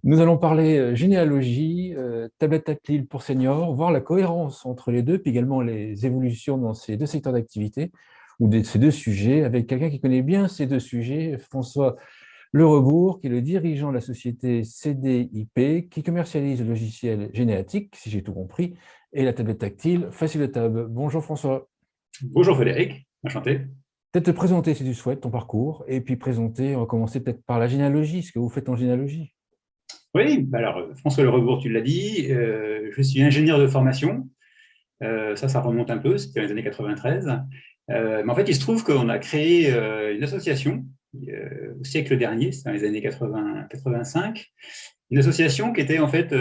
Nous allons parler généalogie, tablette tactile pour seniors, voir la cohérence entre les deux, puis également les évolutions dans ces deux secteurs d'activité ou ces deux sujets, avec quelqu'un qui connaît bien ces deux sujets, François Lerebourg, qui est le dirigeant de la société CDIP, qui commercialise le logiciel Généatique, si j'ai tout compris, et la tablette tactile Facilotab. Bonjour François. Bonjour Frédéric, enchanté. Peut-être te présenter si tu souhaites ton parcours, et puis présenter, on va commencer peut-être par la généalogie, ce que vous faites en généalogie. Oui, alors François Le Rebourg, tu l'as dit, je suis ingénieur de formation. Ça remonte un peu, c'était dans les années 93. Mais en fait, il se trouve qu'on a créé une association au siècle dernier, c'est dans les années 80, 85, une association qui était en fait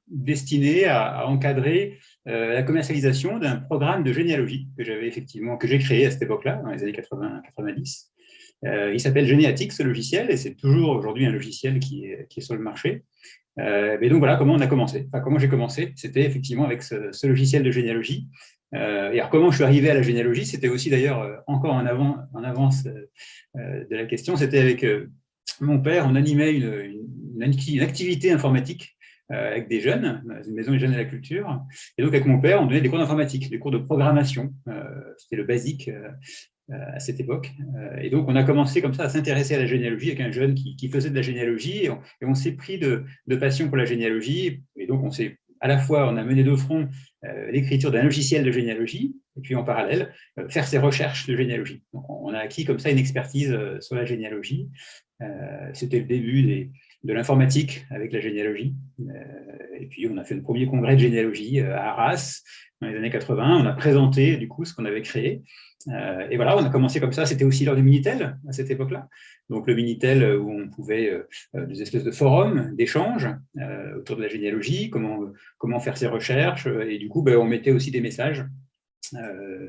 destinée à encadrer la commercialisation d'un programme de généalogie que j'ai créé à cette époque-là, dans les années 80-90. Il s'appelle Généatique, ce logiciel, et c'est toujours aujourd'hui un logiciel qui est sur le marché. Et donc voilà comment on a commencé. Enfin, comment j'ai commencé, c'était effectivement avec ce logiciel de généalogie. Et alors comment je suis arrivé à la généalogie, c'était aussi d'ailleurs encore en avance de la question, c'était avec mon père, on animait une activité informatique avec des jeunes, dans une maison des jeunes de la culture. Et donc avec mon père, on donnait des cours d'informatique, des cours de programmation. C'était le basique à cette époque. Et donc, on a commencé comme ça à s'intéresser à la généalogie avec un jeune qui faisait de la généalogie et on s'est pris de passion pour la généalogie. Et donc, à la fois, on a mené de front l'écriture d'un logiciel de généalogie et puis en parallèle, faire ses recherches de généalogie. Donc, on a acquis comme ça une expertise sur la généalogie. C'était le début de l'informatique avec la généalogie. Et puis, on a fait le premier congrès de généalogie à Arras dans les années 80. On a présenté du coup ce qu'on avait créé. Et voilà, on a commencé comme ça. C'était aussi lors du Minitel à cette époque-là. Donc le Minitel où on pouvait des espèces de forums d'échange autour de la généalogie, comment faire ses recherches. Et du coup, on mettait aussi des messages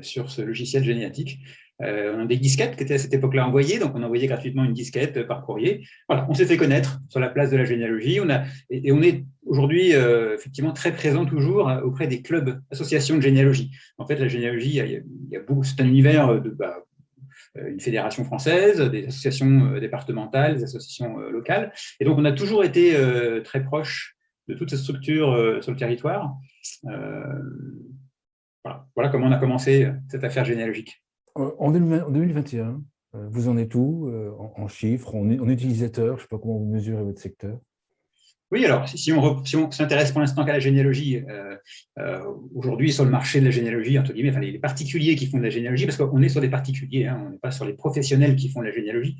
sur ce logiciel généatique. On a des disquettes qui étaient à cette époque-là envoyées, donc on envoyait gratuitement une disquette par courrier. Voilà, on s'est fait connaître sur la place de la généalogie. Et on est aujourd'hui effectivement très présent toujours auprès des clubs, associations de généalogie. En fait, la généalogie, il y a beaucoup, c'est un univers une fédération française, des associations départementales, des associations locales. Et donc, on a toujours été très proche de toutes ces structures sur le territoire. Euh, voilà comment on a commencé cette affaire généalogique. En 2021, vous en êtes où en chiffres, en utilisateurs? Je ne sais pas comment vous mesurez votre secteur. Oui, alors si on s'intéresse pour l'instant qu'à la généalogie, aujourd'hui sur le marché de la généalogie, entre guillemets, enfin, les particuliers qui font de la généalogie, parce qu'on est sur des particuliers, hein, on n'est pas sur les professionnels qui font de la généalogie.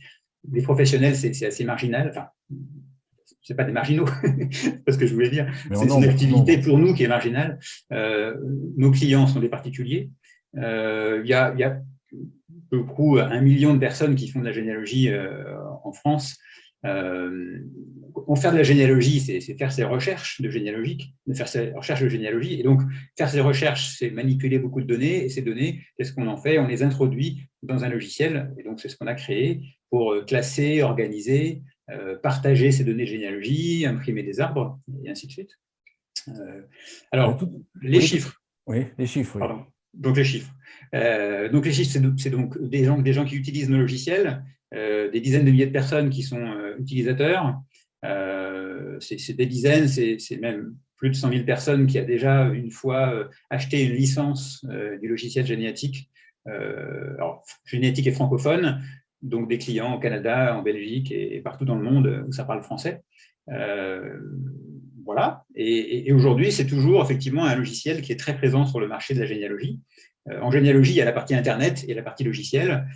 Les professionnels, c'est assez marginal, enfin, c'est pas des marginaux, c'est pas ce que je voulais dire. Mais en C'est une nombre, en activité nombre. pour nous qui est marginale. Nos clients sont des particuliers. Il y a peu près 1 million de personnes qui font de la généalogie en France. Faire de la généalogie, c'est faire ses recherches de généalogique, de faire ses recherches de généalogie. Et donc, faire ses recherches, c'est manipuler beaucoup de données. Et ces données, qu'est-ce qu'on en fait? On les introduit dans un logiciel. Et donc, c'est ce qu'on a créé pour classer, organiser, partager ces données de généalogie, imprimer des arbres, et ainsi de suite. Euh, alors, les Oui, chiffres, oui, les chiffres, oui. pardon. Donc, les chiffres. Donc, les chiffres, c'est donc des gens qui utilisent nos logiciels, des dizaines de milliers de personnes qui sont utilisateurs. C'est des dizaines, c'est même plus de 100 000 personnes qui a déjà une fois acheté une licence du logiciel Généatique. Alors, Généatique est francophone, donc des clients au Canada, en Belgique et partout dans le monde où ça parle français. Euh, voilà. Et aujourd'hui, c'est toujours effectivement un logiciel qui est très présent sur le marché de la généalogie. En généalogie, il y a la partie Internet et la partie logicielle.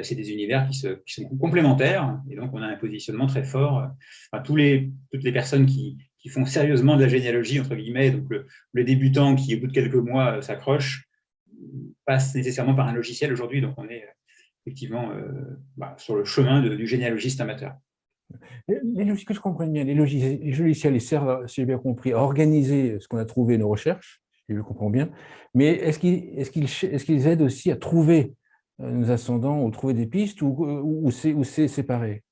C'est des univers qui sont complémentaires. Et donc, on a un positionnement très fort. Enfin, toutes les personnes qui font sérieusement de la généalogie, entre guillemets, donc le débutant qui, au bout de quelques mois, s'accroche, passe nécessairement par un logiciel aujourd'hui. Donc, on est effectivement sur le chemin du généalogiste amateur. Que je comprenne bien, les logiciels, ils servent, si j'ai bien compris, à organiser ce qu'on a trouvé, nos recherches, si je comprends bien, mais est-ce qu'ils aident aussi à trouver nos ascendants ou trouver des pistes ou c'est séparé?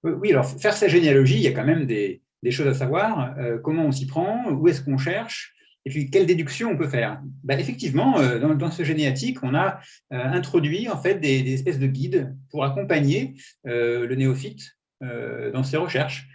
Oui, alors faire sa généalogie, il y a quand même des choses à savoir. Comment on s'y prend, où est-ce qu'on cherche, et puis quelle déduction on peut faire. Effectivement, dans ce généatique, on a introduit en fait des espèces de guides pour accompagner le néophyte dans ses recherches.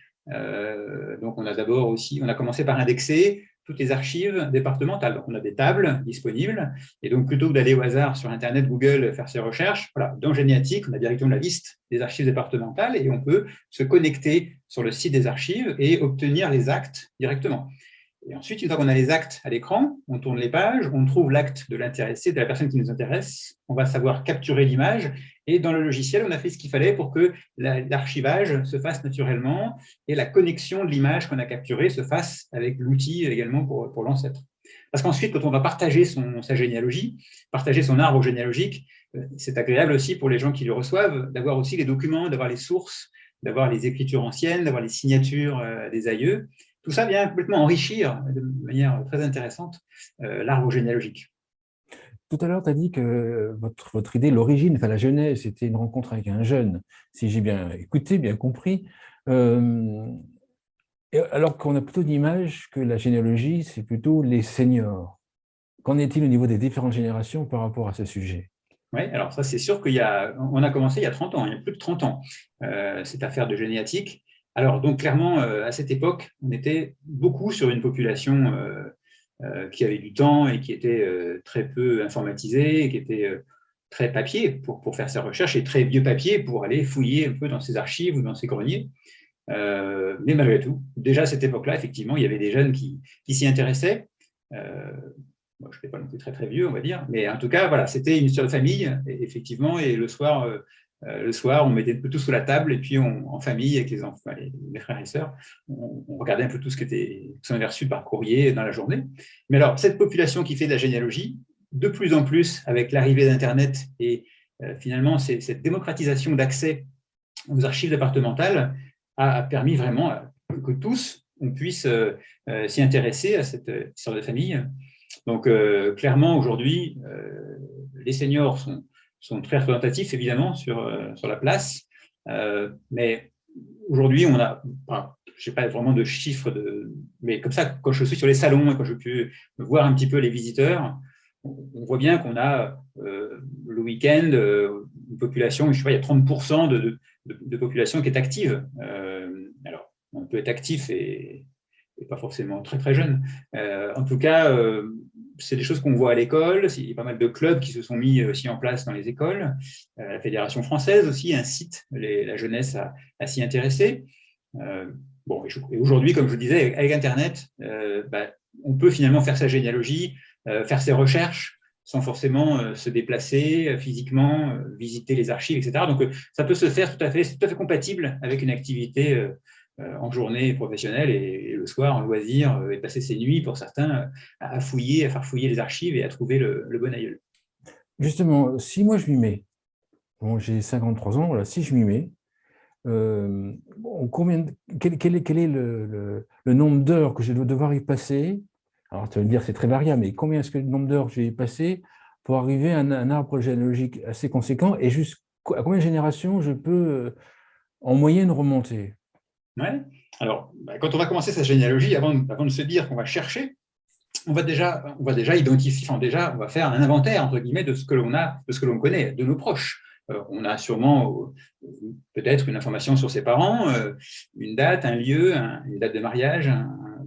Donc, on a commencé par indexer toutes les archives départementales. Donc, on a des tables disponibles. Et donc, plutôt que d'aller au hasard sur Internet, Google, faire ses recherches, voilà, dans Généatique, on a directement la liste des archives départementales et on peut se connecter sur le site des archives et obtenir les actes directement. Et ensuite, une fois qu'on a les actes à l'écran, on tourne les pages, on trouve l'acte de l'intéressé, de la personne qui nous intéresse, on va savoir capturer l'image, et dans le logiciel, on a fait ce qu'il fallait pour que l'archivage se fasse naturellement et la connexion de l'image qu'on a capturée se fasse avec l'outil également pour l'ancêtre. Parce qu'ensuite, quand on va partager sa généalogie, partager son arbre généalogique, c'est agréable aussi pour les gens qui le reçoivent d'avoir aussi les documents, d'avoir les sources, d'avoir les écritures anciennes, d'avoir les signatures des aïeux. Tout ça vient complètement enrichir de manière très intéressante l'arbre généalogique. Tout à l'heure, tu as dit que votre idée, l'origine, enfin la genèse, c'était une rencontre avec un jeune, si j'ai bien écouté, bien compris. Alors qu'on a plutôt l'image que la généalogie, c'est plutôt les seniors. Qu'en est-il au niveau des différentes générations par rapport à ce sujet? Oui, alors ça, c'est sûr qu'on a commencé il y a 30 ans, il y a plus de 30 ans, cette affaire de généatique. Alors, donc, clairement, à cette époque, on était beaucoup sur une population qui avait du temps et qui était très peu informatisée, et qui était très papier pour faire ses recherches et très vieux papier pour aller fouiller un peu dans ses archives ou dans ses greniers. Mais malgré tout, déjà à cette époque-là, effectivement, il y avait des jeunes qui s'y intéressaient. Moi, je n'étais pas non plus très, très vieux, on va dire. Mais en tout cas, voilà, c'était une histoire de famille, effectivement. Et le soir, on mettait un peu tout sous la table et puis en famille, avec les enfants, les frères et sœurs, on regardait un peu tout ce qu'on avait reçu par courrier dans la journée. Mais alors, cette population qui fait de la généalogie, de plus en plus, avec l'arrivée d'Internet et finalement, cette démocratisation d'accès aux archives départementales a permis vraiment que tous, on puisse s'y intéresser à cette histoire de famille. Donc, clairement, aujourd'hui, les seniors sont très représentatifs, évidemment, sur la place. Mais aujourd'hui, on a, je n'ai pas vraiment de chiffres, mais comme ça, quand je suis sur les salons et quand je peux voir un petit peu les visiteurs, on voit bien qu'on a le week-end une population, je sais pas, il y a 30% de population qui est active. Alors, on peut être actif et pas forcément très très jeune. En tout cas, c'est des choses qu'on voit à l'école. Il y a pas mal de clubs qui se sont mis aussi en place dans les écoles. La Fédération française aussi incite la jeunesse à s'y intéresser. Bon, et aujourd'hui, comme je vous disais, avec Internet, on peut finalement faire sa généalogie, faire ses recherches sans forcément se déplacer physiquement, visiter les archives, etc. Donc, ça peut se faire tout à fait compatible avec une activité en journée professionnelle et le soir en loisir, et passer ses nuits pour certains à fouiller, à faire fouiller les archives et à trouver le bon aïeul. Justement, si moi je m'y mets, bon, j'ai 53 ans, voilà, si je m'y mets, quel est le nombre d'heures que je vais devoir y passer? Alors, tu vas me dire, c'est très variable, mais combien est-ce que le nombre d'heures que je vais y passer pour arriver à un arbre généalogique assez conséquent et à combien de générations je peux, en moyenne, remonter? Ouais. Alors, quand on va commencer sa généalogie, avant de se dire qu'on va chercher, on va déjà identifier, on va faire un inventaire, entre guillemets, de ce que l'on a, de ce que l'on connaît, de nos proches. On a sûrement peut-être une information sur ses parents, une date, un lieu, une date de mariage,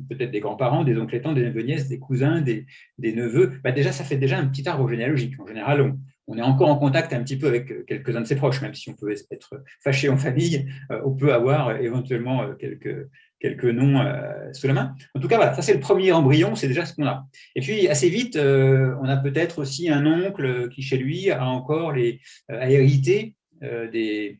peut-être des grands-parents, des oncles et tantes, des neveux, nièces, des cousins, des neveux. Déjà, ça fait déjà un petit arbre généalogique. En général, on est encore en contact un petit peu avec quelques-uns de ses proches, même si on peut être fâché en famille, on peut avoir éventuellement quelques noms sous la main. En tout cas, voilà, ça c'est le premier embryon, c'est déjà ce qu'on a. Et puis, assez vite, on a peut-être aussi un oncle qui, chez lui, a hérité des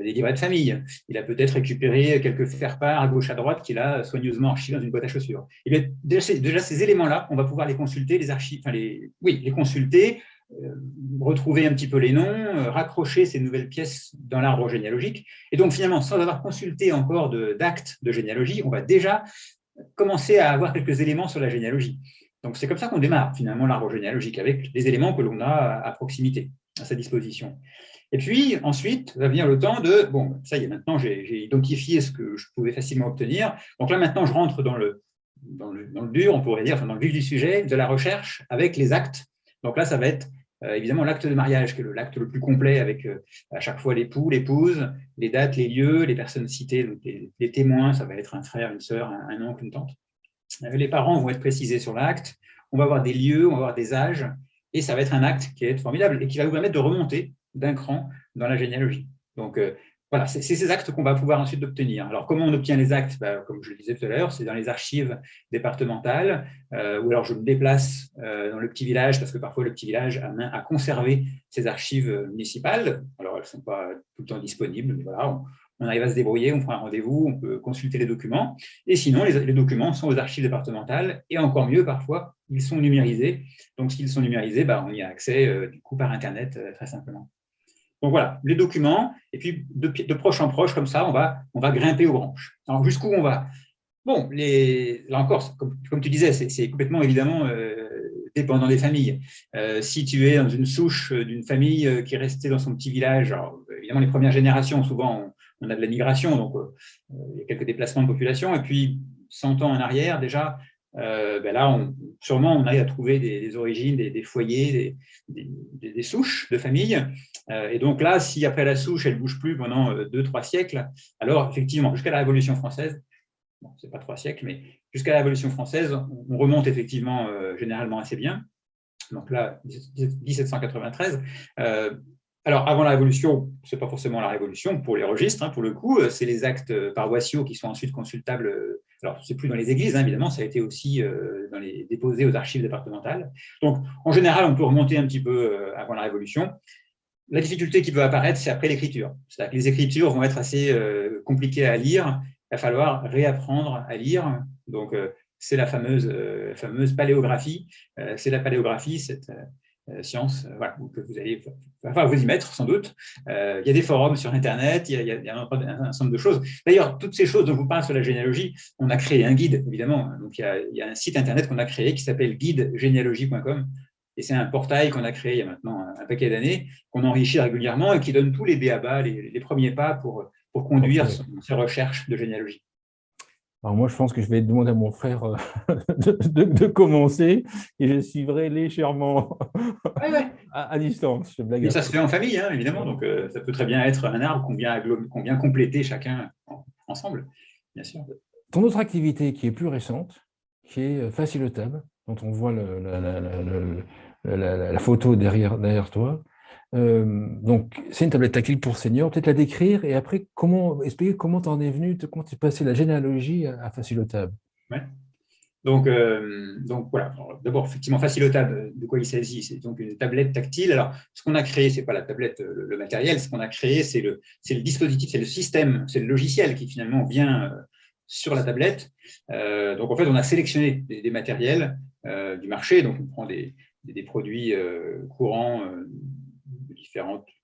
livrets de famille. Il a peut-être récupéré quelques faire-part à gauche, à droite, qu'il a soigneusement archivés dans une boîte à chaussures. Et bien, déjà ces éléments-là, on va pouvoir les consulter, les consulter, retrouver un petit peu les noms, raccrocher ces nouvelles pièces dans l'arbre généalogique. Et donc, finalement, sans avoir consulté encore d'actes de généalogie, on va déjà commencer à avoir quelques éléments sur la généalogie. Donc, c'est comme ça qu'on démarre, finalement, l'arbre généalogique, avec les éléments que l'on a à proximité, à sa disposition. Et puis, ensuite, va venir le temps de, bon, ça y est, maintenant, j'ai identifié ce que je pouvais facilement obtenir. Donc là, maintenant, je rentre dans le dur, on pourrait dire, dans le vif du sujet, de la recherche avec les actes. Donc là, ça va être évidemment l'acte de mariage, qui est l'acte le plus complet, avec à chaque fois l'époux, l'épouse, les dates, les lieux, les personnes citées, donc les témoins, ça va être un frère, une sœur, un oncle, une tante. Les parents vont être précisés sur l'acte, on va avoir des lieux, on va avoir des âges, et ça va être un acte qui va être formidable et qui va vous permettre de remonter d'un cran dans la généalogie. Donc, voilà, c'est ces actes qu'on va pouvoir ensuite obtenir. Alors, comment on obtient les actes? Comme je le disais tout à l'heure, c'est dans les archives départementales, ou alors je me déplace dans le petit village, parce que parfois le petit village a conservé ses archives municipales. Alors, elles ne sont pas tout le temps disponibles, mais voilà, on arrive à se débrouiller, on prend un rendez-vous, on peut consulter les documents. Et sinon, les documents sont aux archives départementales, et encore mieux, parfois, ils sont numérisés. Donc, s'ils sont numérisés, on y a accès du coup par Internet très simplement. Donc voilà, les documents, et puis de proche en proche, comme ça, on va grimper aux branches. Alors, jusqu'où on va? Bon, là encore, comme tu disais, c'est complètement évidemment dépendant des familles. Si tu es dans une souche d'une famille qui est restée dans son petit village, alors, évidemment, les premières générations, souvent, on a de la migration, donc il y a quelques déplacements de population, et puis 100 ans en arrière, déjà, là, sûrement, on arrive à trouver des origines, des foyers, des souches de familles. Et donc là, si après la souche, elle ne bouge plus pendant 2-3 siècles, alors effectivement, jusqu'à la Révolution française, bon, ce n'est pas 3 siècles, mais jusqu'à la Révolution française, on remonte effectivement généralement assez bien. Donc là, 1793. Alors, avant la Révolution, ce n'est pas forcément la Révolution pour les registres, pour le coup, c'est les actes paroissiaux qui sont ensuite consultables. Alors, ce n'est plus dans les églises, évidemment, ça a été aussi déposé aux archives départementales. Donc, en général, on peut remonter un petit peu avant la Révolution. La difficulté qui peut apparaître, c'est après l'écriture. C'est-à-dire que les écritures vont être assez compliquées à lire. Il va falloir réapprendre à lire. Donc, c'est la fameuse paléographie. C'est la paléographie, cette science que vous allez vous y mettre, sans doute. Il y a des forums sur Internet, il y a un certain nombre de choses. D'ailleurs, toutes ces choses dont je vous parle sur la généalogie, on a créé un guide, évidemment. Donc, il y a un site Internet qu'on a créé qui s'appelle guidegénéalogie.com. Et c'est un portail qu'on a créé il y a maintenant un paquet d'années, qu'on enrichit régulièrement et qui donne tous les b.a.-ba, les premiers pas pour conduire ses recherches de généalogie. Alors moi, je pense que je vais demander à mon frère de commencer et je suivrai légèrement à distance. Je blague. Et ça se fait en famille, évidemment, donc ça peut très bien être un arbre qu'on vient compléter chacun ensemble, bien sûr. Ton autre activité qui est plus récente, qui est Facilotable, dont on voit la photo derrière toi. Donc, c'est une tablette tactile pour seniors. Peut-être la décrire et après, expliquer comment tu en es venu, comment tu es passé la généalogie à Facilotable. Ouais. Donc voilà. D'abord, effectivement, Facilotable, de quoi il s'agit? C'est donc une tablette tactile. Alors, ce qu'on a créé, ce n'est pas la tablette, le matériel. Ce qu'on a créé, c'est le dispositif, c'est le système, c'est le logiciel qui finalement vient sur la tablette. Donc, en fait, on a sélectionné des matériels du marché. Donc, on prend des produits courants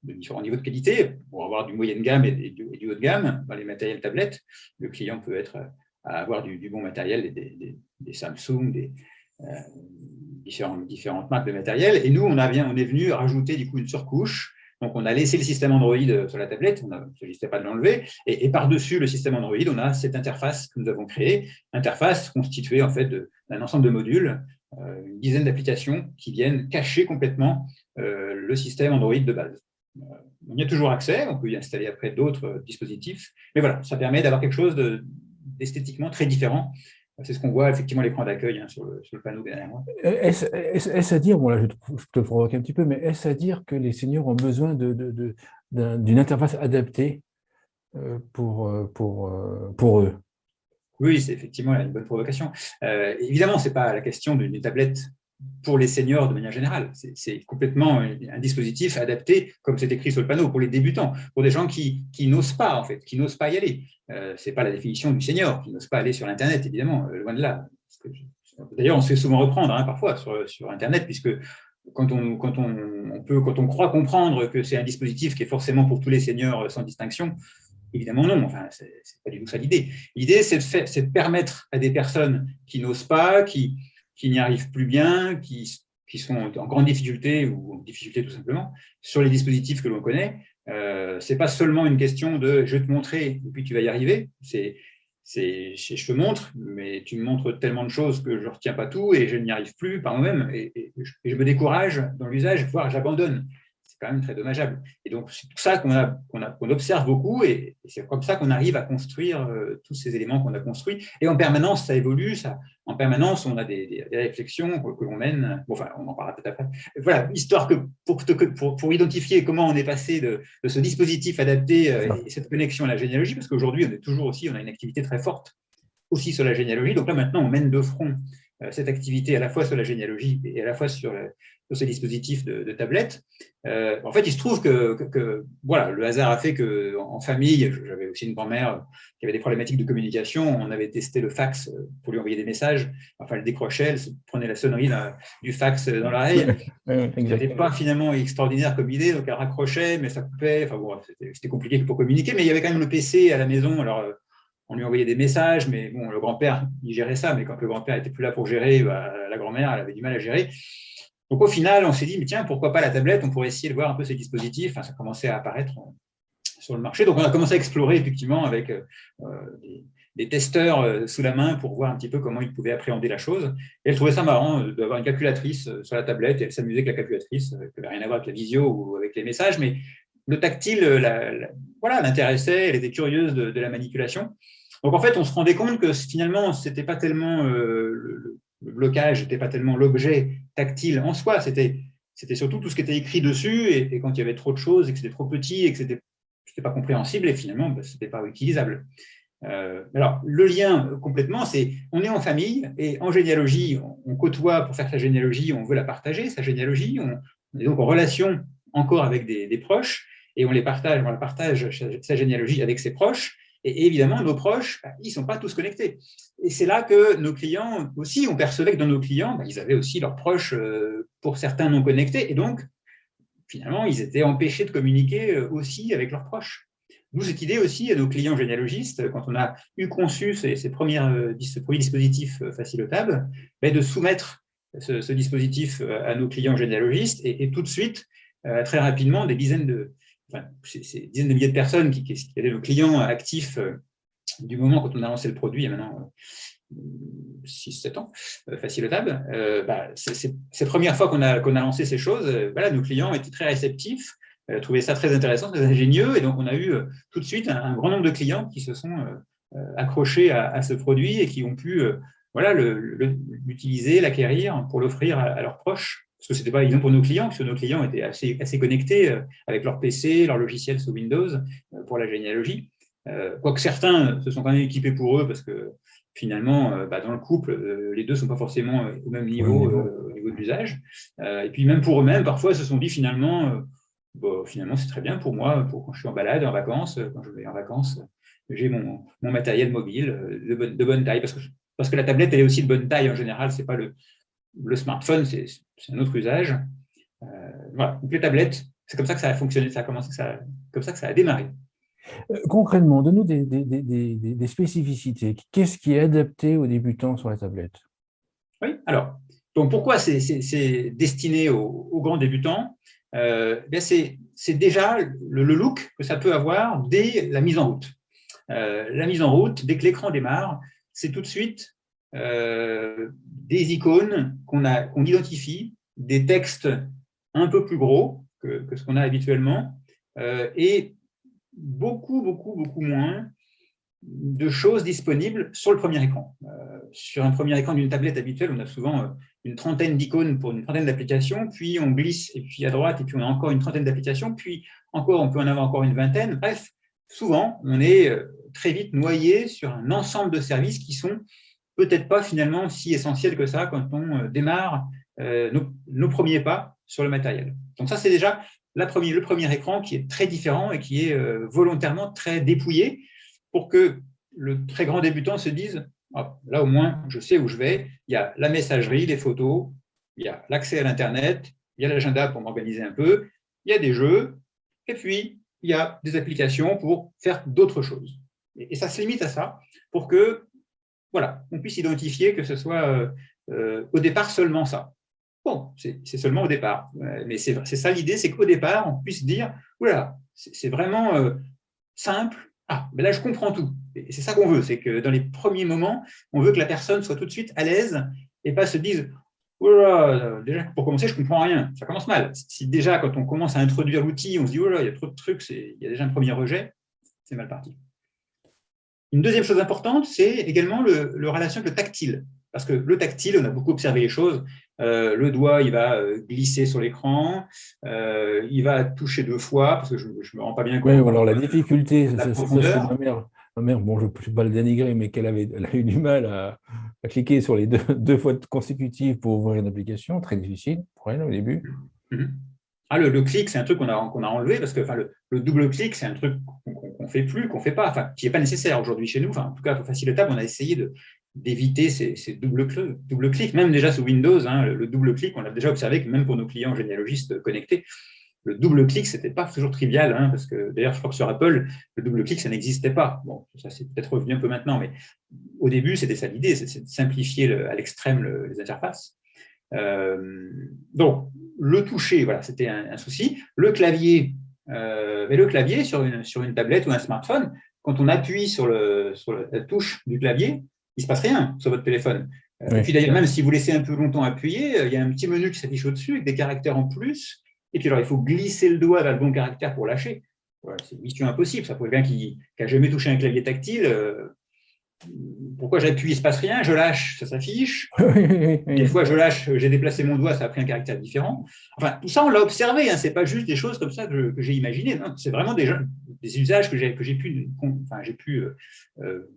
de différents niveaux de qualité pour avoir du moyen de gamme et du haut de gamme dans les matériels tablettes. Le client peut à avoir du bon matériel, des Samsung, différentes marques de matériel. Et nous, on est venu rajouter du coup une surcouche. Donc, on a laissé le système Android sur la tablette, il ne s'agissait pas de l'enlever. Et par-dessus le système Android, on a cette interface que nous avons créée, interface constituée en fait d'un ensemble de modules, une dizaine d'applications qui viennent cacher complètement le système Android de base. On y a toujours accès, on peut y installer après d'autres dispositifs, mais voilà, ça permet d'avoir quelque chose d'esthétiquement très différent. C'est ce qu'on voit effectivement à l'écran d'accueil sur le panneau derrière moi. Est-ce à dire, bon là je te provoque un petit peu, mais est-ce à dire que les seniors ont besoin d'une interface adaptée pour eux? Oui, c'est effectivement une bonne provocation. Évidemment, ce n'est pas la question d'une tablette pour les seniors de manière générale. C'est complètement un dispositif adapté, comme c'est écrit sur le panneau, pour les débutants, pour des gens qui n'osent pas, en fait, qui n'osent pas y aller. Ce n'est pas la définition du senior, qui n'ose pas aller sur l'Internet, évidemment, loin de là. D'ailleurs, on se fait souvent reprendre parfois sur Internet, puisque quand on croit comprendre que c'est un dispositif qui est forcément pour tous les seniors sans distinction, évidemment non, enfin, c'est pas du tout ça l'idée. L'idée, c'est de permettre à des personnes qui n'osent pas, qui n'y arrivent plus bien, qui sont en grande difficulté ou en difficulté tout simplement, sur les dispositifs que l'on connaît. Ce n'est pas seulement une question de « je vais te montrer et puis tu vas y arriver ». je te montre, mais tu me montres tellement de choses que je ne retiens pas tout et je n'y arrive plus par moi-même. Et je me décourage dans l'usage, voire j'abandonne. C'est quand même très dommageable. Et donc, c'est pour ça qu'on observe beaucoup et c'est comme ça qu'on arrive à construire tous ces éléments qu'on a construits. Et en permanence, ça évolue. En permanence, on a des réflexions que l'on mène. Bon, enfin, on en parlera peut-être après. Voilà, histoire que pour identifier comment on est passé de ce dispositif adapté et cette connexion à la généalogie, parce qu'aujourd'hui, on a une activité très forte aussi sur la généalogie. Donc là, maintenant, on mène de front cette activité à la fois sur la généalogie et à la fois sur ce dispositif de tablette. En fait, il se trouve que voilà, le hasard a fait qu'en famille, j'avais aussi une grand-mère qui avait des problématiques de communication. On avait testé le fax pour lui envoyer des messages. Enfin, elle décrochait, elle se prenait la sonnerie du fax dans l'oreille. C'était pas finalement extraordinaire comme idée, donc elle raccrochait, mais ça coupait. Enfin bon, c'était compliqué pour communiquer, mais il y avait quand même le PC à la maison. Alors, on lui envoyait des messages, mais bon, le grand-père, il gérait ça, mais quand le grand-père n'était plus là pour gérer, la grand-mère, elle avait du mal à gérer. Donc au final, on s'est dit, mais tiens, pourquoi pas la tablette? On pourrait essayer de voir un peu ces dispositifs. Enfin, ça commençait à apparaître sur le marché. Donc on a commencé à explorer effectivement avec des testeurs sous la main pour voir un petit peu comment ils pouvaient appréhender la chose. Et elle trouvait ça marrant d'avoir une calculatrice sur la tablette, et elle s'amusait avec la calculatrice, qui n'avait rien à voir avec la visio ou avec les messages, mais le tactile voilà, l'intéressait, elle était curieuse de la manipulation. Donc en fait, on se rendait compte que finalement, c'était pas tellement le blocage, n'était pas tellement l'objet tactile en soi, c'était surtout tout ce qui était écrit dessus, et quand il y avait trop de choses, et que c'était trop petit, et que c'était pas compréhensible, et finalement, ce n'était pas utilisable. Alors, le lien complètement, c'est on est en famille, et en généalogie, on côtoie pour faire sa généalogie, on veut la partager, sa généalogie, on est donc en relation encore avec des proches, et on la partage, sa généalogie avec ses proches, et évidemment, nos proches, ils ne sont pas tous connectés. Et c'est là que nos clients aussi, on percevait que dans nos clients, ils avaient aussi leurs proches, pour certains non connectés, et donc, finalement, ils étaient empêchés de communiquer aussi avec leurs proches. D'où cette idée aussi à nos clients généalogistes, quand on a eu conçu ce premier dispositif facilotables, de soumettre ce dispositif à nos clients généalogistes et tout de suite, très rapidement, ces dizaines de milliers de personnes qui étaient nos clients actifs du moment quand on a lancé le produit, il y a maintenant 6-7 ans, facilotables. C'est la première fois qu'on a lancé ces choses. Nos clients étaient très réceptifs, trouvaient ça très intéressant, très ingénieux, et donc on a eu tout de suite un grand nombre de clients qui se sont accrochés à ce produit et qui ont pu l'utiliser, l'acquérir pour l'offrir à leurs proches. Parce que ce n'était pas évident pour nos clients, parce que nos clients étaient assez connectés avec leur PC, leur logiciel sous Windows pour la généalogie. Quoique certains se sont quand même équipés pour eux, parce que finalement, dans le couple, les deux ne sont pas forcément au même niveau, au niveau de l'usage. Et puis même pour eux-mêmes, parfois, ils se sont dit finalement, c'est très bien pour moi, pour quand je suis en balade, en vacances, quand je vais en vacances, j'ai mon matériel mobile de bonne taille, parce que la tablette, elle est aussi de bonne taille en général, c'est pas le smartphone, c'est un autre usage. Voilà, donc les tablettes, c'est comme ça que ça a fonctionné, comme ça que ça a démarré. Concrètement, donne-nous des spécificités. Qu'est-ce qui est adapté aux débutants sur la tablette? Oui, alors, donc pourquoi c'est destiné aux grands débutants? C'est déjà le look que ça peut avoir dès la mise en route. La mise en route, dès que l'écran démarre, c'est tout de suite des icônes qu'on identifie, des textes un peu plus gros que ce qu'on a habituellement, et beaucoup moins de choses disponibles sur le premier écran. Sur un premier écran d'une tablette habituelle, on a souvent une trentaine d'icônes pour une trentaine d'applications, puis on glisse, et puis à droite, et puis on a encore une trentaine d'applications, puis encore, on peut en avoir encore une vingtaine. Bref, souvent, on est très vite noyé sur un ensemble de services qui sont peut-être pas finalement si essentiels que ça quand on démarre nos premiers pas sur le matériel. Donc ça, c'est déjà le premier écran qui est très différent et qui est volontairement très dépouillé pour que le très grand débutant se dise là au moins je sais où je vais, il y a la messagerie, les photos, il y a l'accès à l'internet, il y a l'agenda pour m'organiser un peu, il y a des jeux, et puis il y a des applications pour faire d'autres choses. Et ça se limite à ça pour que on puisse identifier que ce soit au départ seulement ça. Bon, c'est seulement au départ, mais c'est ça l'idée, c'est qu'au départ, on puisse dire, voilà, c'est vraiment simple. Mais là, je comprends tout. Et c'est ça qu'on veut, c'est que dans les premiers moments, on veut que la personne soit tout de suite à l'aise et pas se dise « Oh là, déjà, pour commencer, je ne comprends rien ». Ça commence mal. Si déjà, quand on commence à introduire l'outil, on se dit « Oh là, il y a trop de trucs, il y a déjà un premier rejet », c'est mal parti. Une deuxième chose importante, c'est également le relation avec le tactile. Parce que le tactile, on a beaucoup observé les choses. Le doigt, il va glisser sur l'écran, il va toucher 2 fois, parce que je ne me rends pas bien Oui, compte alors la difficulté, la ça c'est profondeur. ma mère, bon, je ne vais pas le dénigrer, mais elle a eu du mal à cliquer sur les deux fois consécutives pour ouvrir une application, très difficile pour elle au début. Mhm. Le clic, c'est un truc qu'on a enlevé, parce que le double clic, c'est un truc qu'on ne fait plus, qu'on ne fait pas, qui n'est pas nécessaire aujourd'hui chez nous. En tout cas, pour Facilitable, on a essayé d'éviter ces double clics. Même déjà sous Windows, hein, le double clic, on a déjà observé que même pour nos clients généalogistes connectés, le double clic, ce n'était pas toujours trivial, hein, parce que d'ailleurs, je crois que sur Apple, le double clic, ça n'existait pas. Bon, ça c'est peut-être revenu un peu maintenant, mais au début, c'était ça l'idée, c'est de simplifier à l'extrême les interfaces. Donc, le toucher, voilà, c'était un souci. Le clavier, sur une tablette ou un smartphone, quand on appuie sur la touche du clavier, il ne se passe rien sur votre téléphone. Et puis d'ailleurs, même si vous laissez un peu longtemps appuyer, il y a un petit menu qui s'affiche au-dessus avec des caractères en plus. Et puis alors, il faut glisser le doigt vers le bon caractère pour lâcher. Voilà, c'est une mission impossible. Ça pour quelqu'un qui n'a jamais touché un clavier tactile. Pourquoi j'appuie, il ne se passe rien, je lâche, ça s'affiche. Des fois, je lâche, j'ai déplacé mon doigt, ça a pris un caractère différent. Enfin, tout ça, on l'a observé, hein, ce n'est pas juste des choses comme ça que j'ai imaginées. C'est vraiment des usages que j'ai pu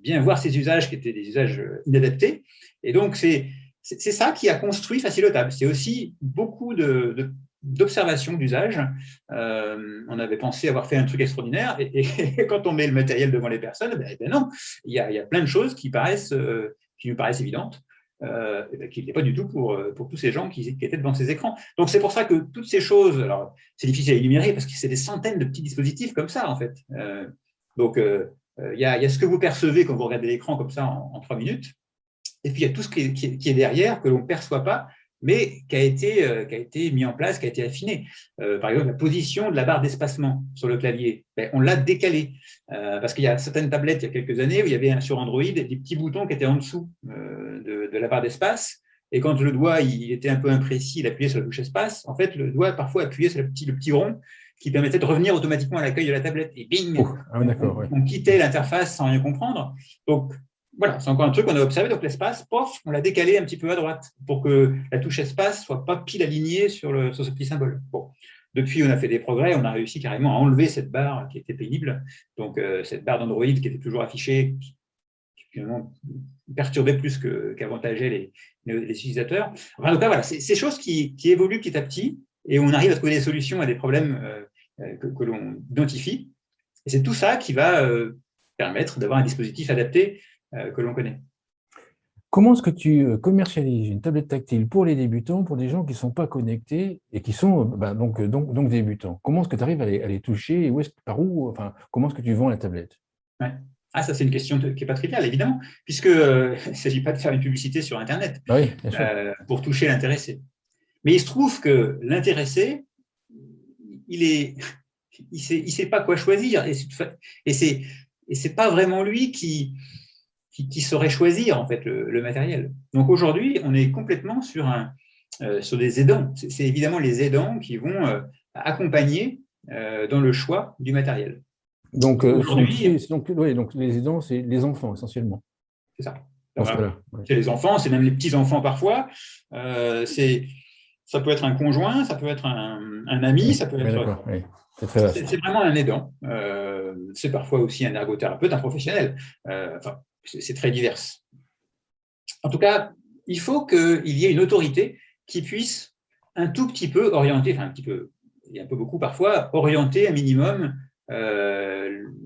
bien voir ces usages qui étaient des usages inadaptés. Et donc, c'est ça qui a construit Facilitable. C'est aussi beaucoup d'observations d'usage. On avait pensé avoir fait un truc extraordinaire et quand on met le matériel devant les personnes, ben non, il y a plein de choses qui nous paraissent évidentes. Qui n'était pas du tout pour tous ces gens qui étaient devant ces écrans. Donc, c'est pour ça que toutes ces choses, alors c'est difficile à énumérer parce que c'est des centaines de petits dispositifs comme ça, en fait. Donc, il y a ce que vous percevez quand vous regardez l'écran comme ça en 3 minutes, et puis il y a tout ce qui est derrière, que l'on ne perçoit pas, mais qui a été mis en place, qui a été affiné. Par exemple, la position de la barre d'espacement sur le clavier, on l'a décalée. Parce qu'il y a certaines tablettes, il y a quelques années, où il y avait sur Android des petits boutons qui étaient en dessous de la barre d'espace. Et quand le doigt il était un peu imprécis, il appuyait sur la touche espace, en fait, le doigt parfois appuyait sur le petit rond qui permettait de revenir automatiquement à l'accueil de la tablette. Et bing, on quittait l'interface sans rien comprendre. Donc, voilà, c'est encore un truc qu'on a observé. Donc, l'espace, pof, on l'a décalé un petit peu à droite pour que la touche espace ne soit pas pile alignée sur ce petit symbole. Bon. Depuis, on a fait des progrès. On a réussi carrément à enlever cette barre qui était pénible. Donc, cette barre d'Android qui était toujours affichée, qui finalement perturbait plus qu'avantageait les utilisateurs. Enfin, donc, voilà, c'est ces choses qui évoluent petit à petit et on arrive à trouver des solutions à des problèmes que l'on identifie. Et c'est tout ça qui va permettre d'avoir un dispositif adapté que l'on connaît. Comment est-ce que tu commercialises une tablette tactile pour les débutants, pour des gens qui ne sont pas connectés et qui sont donc débutants? Comment est-ce que tu arrives à les toucher et comment est-ce que tu vends la tablette? Ouais. Ça, c'est une question qui n'est pas triviale, évidemment, puisque il ne s'agit pas de faire une publicité sur Internet pour toucher l'intéressé. Mais il se trouve que l'intéressé, il ne sait pas quoi choisir. Et c'est pas vraiment lui qui saurait choisir en fait le matériel. Donc aujourd'hui, on est complètement sur des aidants. C'est évidemment les aidants qui vont accompagner dans le choix du matériel. Donc les aidants, c'est les enfants essentiellement. C'est ça. C'est les enfants, c'est même les petits-enfants parfois. Ça peut être un conjoint, ça peut être un ami, ça peut être… C'est vraiment un aidant. C'est parfois aussi un ergothérapeute, un professionnel. C'est très divers. En tout cas, il faut qu'il y ait une autorité qui puisse un tout petit peu orienter, enfin un petit peu, et un peu beaucoup parfois, orienter un minimum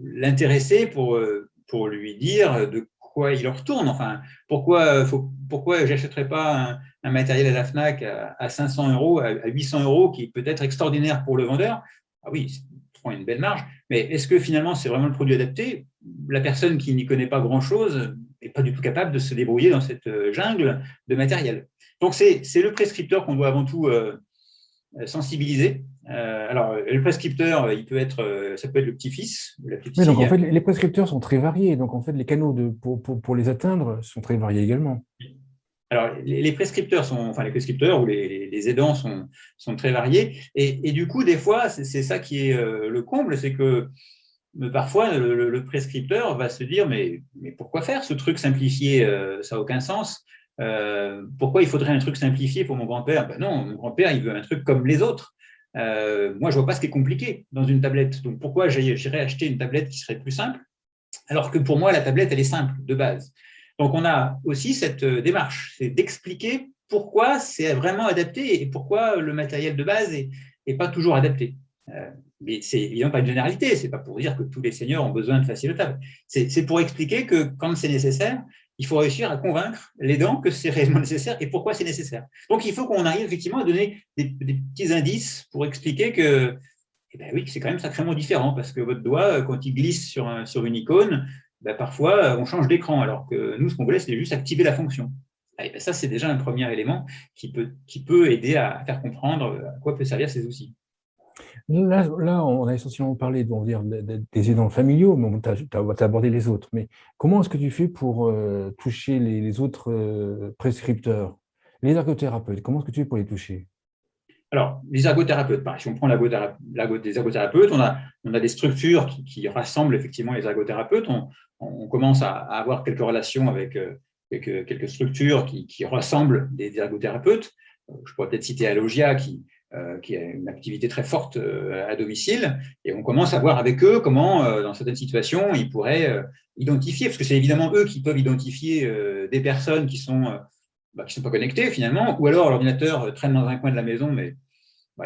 l'intéressé pour lui dire de quoi il en retourne. Enfin, pourquoi je n'achèterais pas un matériel à la FNAC à 500 €, à 800 €, qui peut être extraordinaire pour le vendeur? Ah oui, on prend une belle marge, mais est-ce que finalement c'est vraiment le produit adapté? La personne qui n'y connaît pas grand-chose n'est pas du tout capable de se débrouiller dans cette jungle de matériel. Donc c'est le prescripteur qu'on doit avant tout sensibiliser. Alors, le prescripteur, ça peut être le petit-fils ou la Mais donc, en petite-fille. fait, les prescripteurs sont très variés. Donc, en fait, les canaux pour les atteindre sont très variés également. Alors, les prescripteurs enfin les prescripteurs ou les aidants sont très variés. Et du coup, des fois, c'est ça qui est le comble, c'est que parfois, le prescripteur va se dire, mais pourquoi faire ce truc simplifié? Ça n'a aucun sens. Pourquoi il faudrait un truc simplifié pour mon grand-père? Ben non, mon grand-père, il veut un truc comme les autres. Moi, je ne vois pas ce qui est compliqué dans une tablette. Donc, pourquoi j'irais acheter une tablette qui serait plus simple, alors que pour moi, la tablette, elle est simple de base. Donc, on a aussi cette démarche, c'est d'expliquer pourquoi c'est vraiment adapté et pourquoi le matériel de base n'est pas toujours adapté. Mais c'est évidemment pas une généralité, c'est pas pour dire que tous les seniors ont besoin de facilitables. C'est pour expliquer que quand c'est nécessaire, il faut réussir à convaincre l'aidant que c'est réellement nécessaire et pourquoi c'est nécessaire. Donc, il faut qu'on arrive effectivement à donner des petits indices pour expliquer que, eh ben oui, c'est quand même sacrément différent parce que votre doigt, quand il glisse sur une icône, ben parfois, on change d'écran, alors que nous, ce qu'on voulait, c'était juste activer la fonction. Et ben ça, c'est déjà un premier élément qui peut aider à faire comprendre à quoi peut servir ces outils. Là, on a essentiellement parlé on va dire, des aidants familiaux, mais tu as abordé les autres. Mais comment est-ce que tu fais pour toucher les autres prescripteurs, les ergothérapeutes? Comment est-ce que tu fais pour les toucher? Alors, les ergothérapeutes, pareil, si on prend des ergothérapeutes, on a des structures qui rassemblent effectivement les ergothérapeutes. On commence à avoir quelques relations avec quelques structures qui rassemblent des ergothérapeutes. Je pourrais peut-être citer Alogia qui a une activité très forte à domicile. Et on commence à voir avec eux comment, dans certaines situations, ils pourraient identifier, parce que c'est évidemment eux qui peuvent identifier des personnes qui sont pas connectées finalement, ou alors l'ordinateur traîne dans un coin de la maison, mais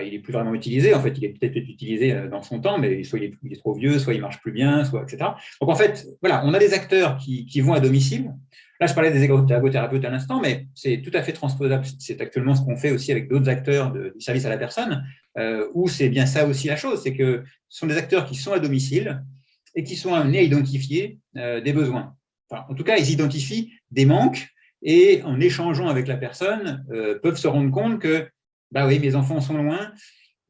il n'est plus vraiment utilisé. En fait, il est peut-être utilisé dans son temps, mais soit il est trop vieux, soit il ne marche plus bien, soit etc. Donc, en fait, voilà, on a des acteurs qui vont à domicile. Là, je parlais des ergothérapeutes à l'instant, mais c'est tout à fait transposable. C'est actuellement ce qu'on fait aussi avec d'autres acteurs du service à la personne, où c'est bien ça aussi la chose, c'est que ce sont des acteurs qui sont à domicile et qui sont amenés à identifier des besoins. Enfin, en tout cas, ils identifient des manques et en échangeant avec la personne, peuvent se rendre compte que bah oui, mes enfants sont loin.